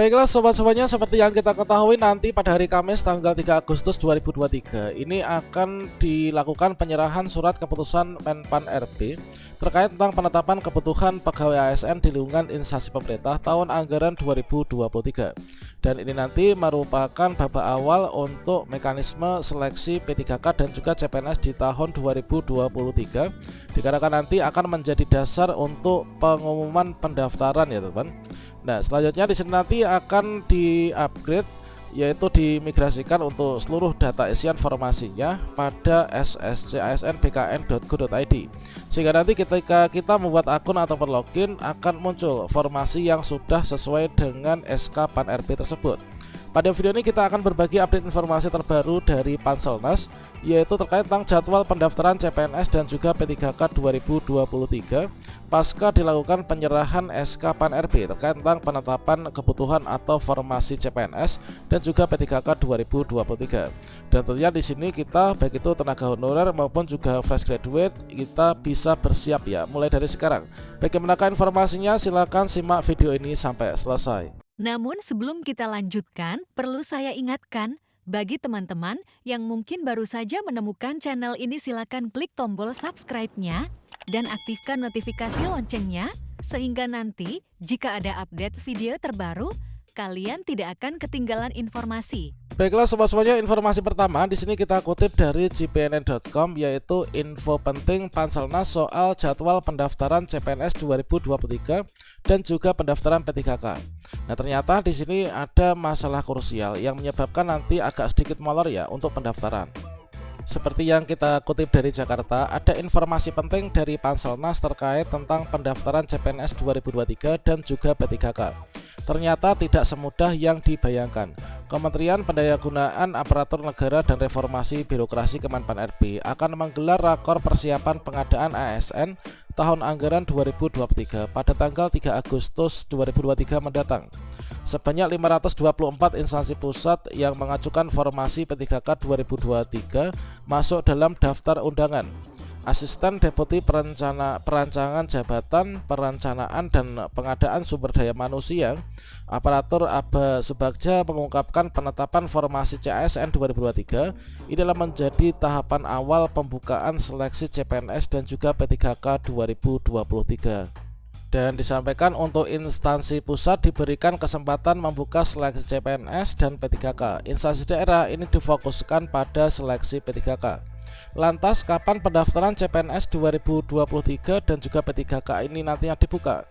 Baiklah sobat-sobatnya, seperti yang kita ketahui nanti pada hari Kamis tanggal 3 Agustus 2023 ini akan dilakukan penyerahan surat keputusan Menpan RB terkait tentang penetapan kebutuhan pegawai ASN di lingkungan instansi pemerintah tahun anggaran 2023. Dan ini nanti merupakan babak awal untuk mekanisme seleksi P3K dan juga CPNS di tahun 2023, dikarenakan nanti akan menjadi dasar untuk pengumuman pendaftaran ya teman. Nah, selanjutnya di sini nanti akan di-upgrade, yaitu dimigrasikan untuk seluruh data isian formasinya pada sscasnbkn.go.id, sehingga nanti ketika kita membuat akun atau login akan muncul formasi yang sudah sesuai dengan SK PAN RB tersebut. Pada video ini kita akan berbagi update informasi terbaru dari Panselnas, yaitu terkait tentang jadwal pendaftaran CPNS dan juga P3K 2023 pasca dilakukan penyerahan SK PAN RB terkait tentang penetapan kebutuhan atau formasi CPNS dan juga P3K 2023. Dan tentunya di sini kita baik itu tenaga honorer maupun juga fresh graduate kita bisa bersiap ya mulai dari sekarang. Bagaimanakah informasinya? Silakan simak video ini sampai selesai. Namun sebelum kita lanjutkan, perlu saya ingatkan, bagi teman-teman yang mungkin baru saja menemukan channel ini, silakan klik tombol subscribe-nya dan aktifkan notifikasi loncengnya, sehingga nanti jika ada update video terbaru, kalian tidak akan ketinggalan informasi. Baiklah sobat-sobatnya, informasi pertama di sini kita kutip dari cpnn.com, yaitu info penting Panselnas soal jadwal pendaftaran CPNS 2023 dan juga pendaftaran P3K. Nah, ternyata di sini ada masalah krusial yang menyebabkan nanti agak sedikit molor ya untuk pendaftaran. Seperti yang kita kutip dari Jakarta, ada informasi penting dari Panselnas terkait tentang pendaftaran CPNS 2023 dan juga P3K. Ternyata tidak semudah yang dibayangkan. Kementerian Pendayagunaan Aparatur Negara dan Reformasi Birokrasi Kemenpan RB akan menggelar rakor persiapan pengadaan ASN tahun anggaran 2023 pada tanggal 3 Agustus 2023 mendatang. Sebanyak 524 instansi pusat yang mengajukan formasi P3K 2023 masuk dalam daftar undangan. Asisten Deputi Perancangan Jabatan Perencanaan dan Pengadaan Sumber Daya Manusia Aparatur Aba Subagja mengungkapkan penetapan formasi CASN 2023 ini adalah menjadi tahapan awal pembukaan seleksi CPNS dan juga P3K 2023. Dan disampaikan untuk instansi pusat diberikan kesempatan membuka seleksi CPNS dan P3K. Instansi daerah ini difokuskan pada seleksi P3K. Lantas kapan pendaftaran CPNS 2023 dan juga P3K ini nantinya dibuka?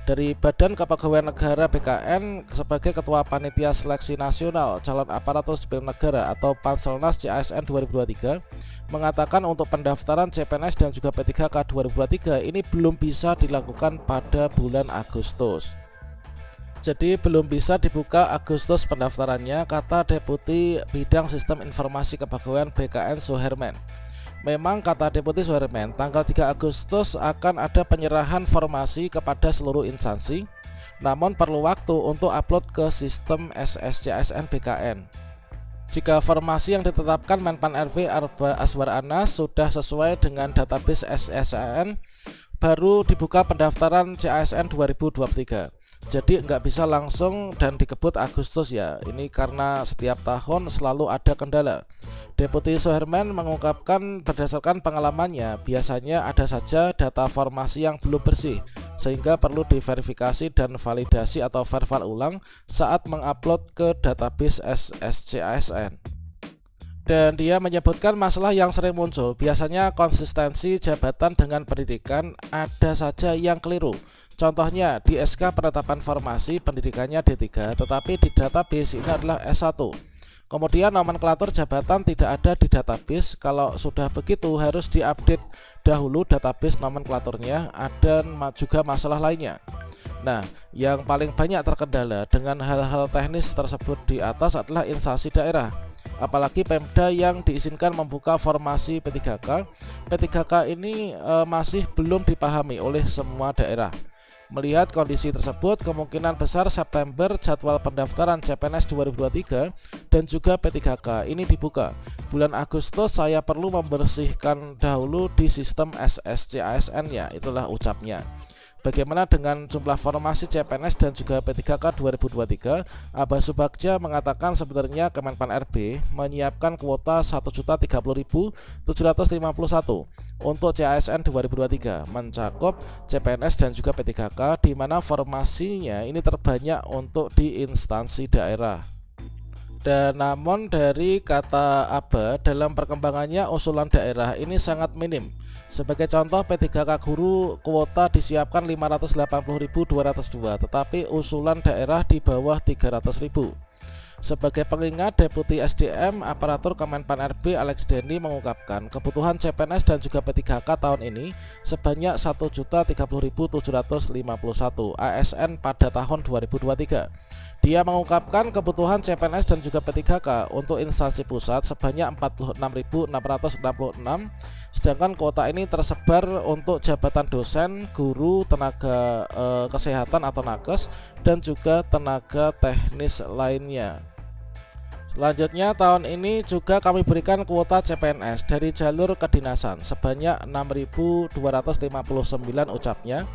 Dari Badan Kepegawaian Negara BKN sebagai Ketua Panitia Seleksi Nasional Calon Aparatur Sipil Negara atau Panselnas CASN 2023 mengatakan untuk pendaftaran CPNS dan juga P3K 2023 ini belum bisa dilakukan pada bulan Agustus. Jadi belum bisa dibuka Agustus pendaftarannya, kata Deputi Bidang Sistem Informasi Kepegawaian BKN Suherman. Memang kata Deputi Suherman, tanggal 3 Agustus akan ada penyerahan formasi kepada seluruh instansi, namun perlu waktu untuk upload ke sistem SSCASN BKN. Jika formasi yang ditetapkan Menpan RB Aswar Anas sudah sesuai dengan database SSCASN, baru dibuka pendaftaran CASN 2023. Jadi nggak bisa langsung dan dikebut Agustus ya, ini karena setiap tahun selalu ada kendala. Deputi Suherman mengungkapkan berdasarkan pengalamannya, biasanya ada saja data formasi yang belum bersih, sehingga perlu diverifikasi dan validasi atau verval ulang saat mengupload ke database SSCASN. Dan dia menyebutkan masalah yang sering muncul, biasanya konsistensi jabatan dengan pendidikan ada saja yang keliru. Contohnya di SK penetapan formasi pendidikannya D3, tetapi di database ini adalah S1. Kemudian nomenklatur jabatan tidak ada di database. Kalau sudah begitu harus diupdate dahulu database nomenklaturnya. Ada juga masalah lainnya. Nah, yang paling banyak terkendala dengan hal-hal teknis tersebut di atas adalah instansi daerah. Apalagi Pemda yang diizinkan membuka formasi P3K. P3K ini masih belum dipahami oleh semua daerah. Melihat kondisi tersebut, kemungkinan besar September jadwal pendaftaran CPNS 2023 dan juga P3K ini dibuka. Bulan Agustus saya perlu membersihkan dahulu di sistem SSCASN ya, itulah ucapnya. Bagaimana dengan jumlah formasi CPNS dan juga P3K 2023? Abah Subagja mengatakan sebenarnya Kemenpan RB menyiapkan kuota 1.030.751 untuk CASN 2023 mencakup CPNS dan juga P3K, di mana formasinya ini terbanyak untuk di instansi daerah. Dan namun dari kata Abah, dalam perkembangannya usulan daerah ini sangat minim. Sebagai contoh, P3K guru kuota disiapkan 580.202, tetapi usulan daerah di bawah 300.000. Sebagai pengingat, Deputi SDM Aparatur Kemenpan RB Alex Denny mengungkapkan kebutuhan CPNS dan juga P3K tahun ini sebanyak 1.030.751 ASN pada tahun 2023. Dia mengungkapkan kebutuhan CPNS dan juga P3K untuk instansi pusat sebanyak 46.666, sedangkan kuota ini tersebar untuk jabatan dosen, guru, tenaga kesehatan atau nakes, dan juga tenaga teknis lainnya. Selanjutnya, tahun ini juga kami berikan kuota CPNS dari jalur kedinasan sebanyak 6.259 ucapnya.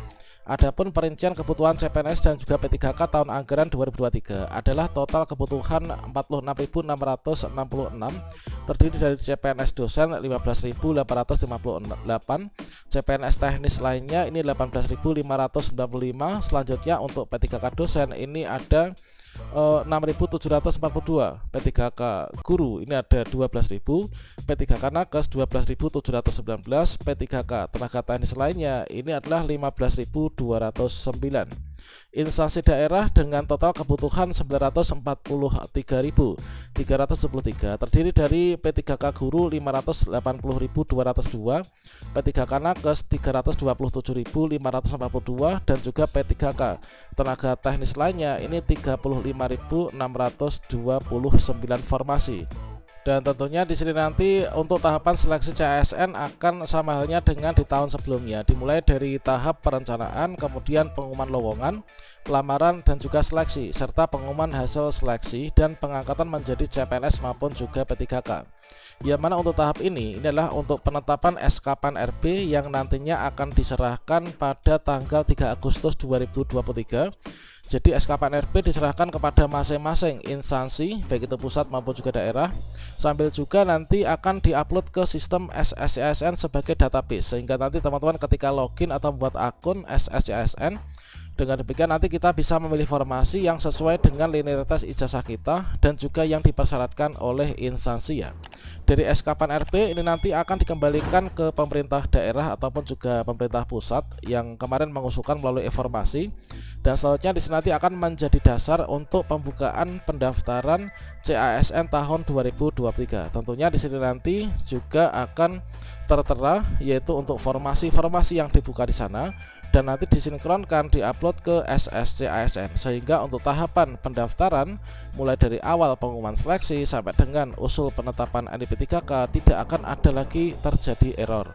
Adapun perincian kebutuhan CPNS dan juga P3K tahun anggaran 2023 adalah total kebutuhan 46.666, terdiri dari CPNS dosen 15.858, CPNS teknis lainnya ini 18.595. Selanjutnya untuk P3K dosen ini ada 6.742, P3K guru ini ada 12.000, P3K nakes 12.719, P3K tenaga teknis lainnya ini adalah 15.209. Instansi daerah dengan total kebutuhan 943.373 terdiri dari P3K guru 580.202, P3K nakes 327.542, dan juga P3K tenaga teknis lainnya ini 35.629 formasi. Dan tentunya di sini nanti untuk tahapan seleksi CASN akan sama halnya dengan di tahun sebelumnya, dimulai dari tahap perencanaan, kemudian pengumuman lowongan, lamaran, dan juga seleksi, serta pengumuman hasil seleksi dan pengangkatan menjadi CPNS maupun juga P3K. Yang mana untuk tahap ini adalah untuk penetapan SKPAN RB yang nantinya akan diserahkan pada tanggal 3 Agustus 2023. Jadi SKPAN RB diserahkan kepada masing-masing instansi baik itu pusat maupun juga daerah, sambil juga nanti akan diupload ke sistem SSCASN sebagai database, sehingga nanti teman-teman ketika login atau membuat akun SSCASN, dengan demikian nanti kita bisa memilih formasi yang sesuai dengan linearitas ijazah kita dan juga yang dipersyaratkan oleh instansi ya. Dari SKPAN RB ini nanti akan dikembalikan ke pemerintah daerah ataupun juga pemerintah pusat yang kemarin mengusulkan melalui informasi, dan selanjutnya di sini nanti akan menjadi dasar untuk pembukaan pendaftaran CASN tahun 2023. Tentunya di sini nanti juga akan tertera yaitu untuk formasi-formasi yang dibuka di sana, dan nanti disinkronkan diupload ke SSCASN, sehingga untuk tahapan pendaftaran mulai dari awal pengumuman seleksi sampai dengan usul penetapan NIP3K tidak akan ada lagi terjadi error.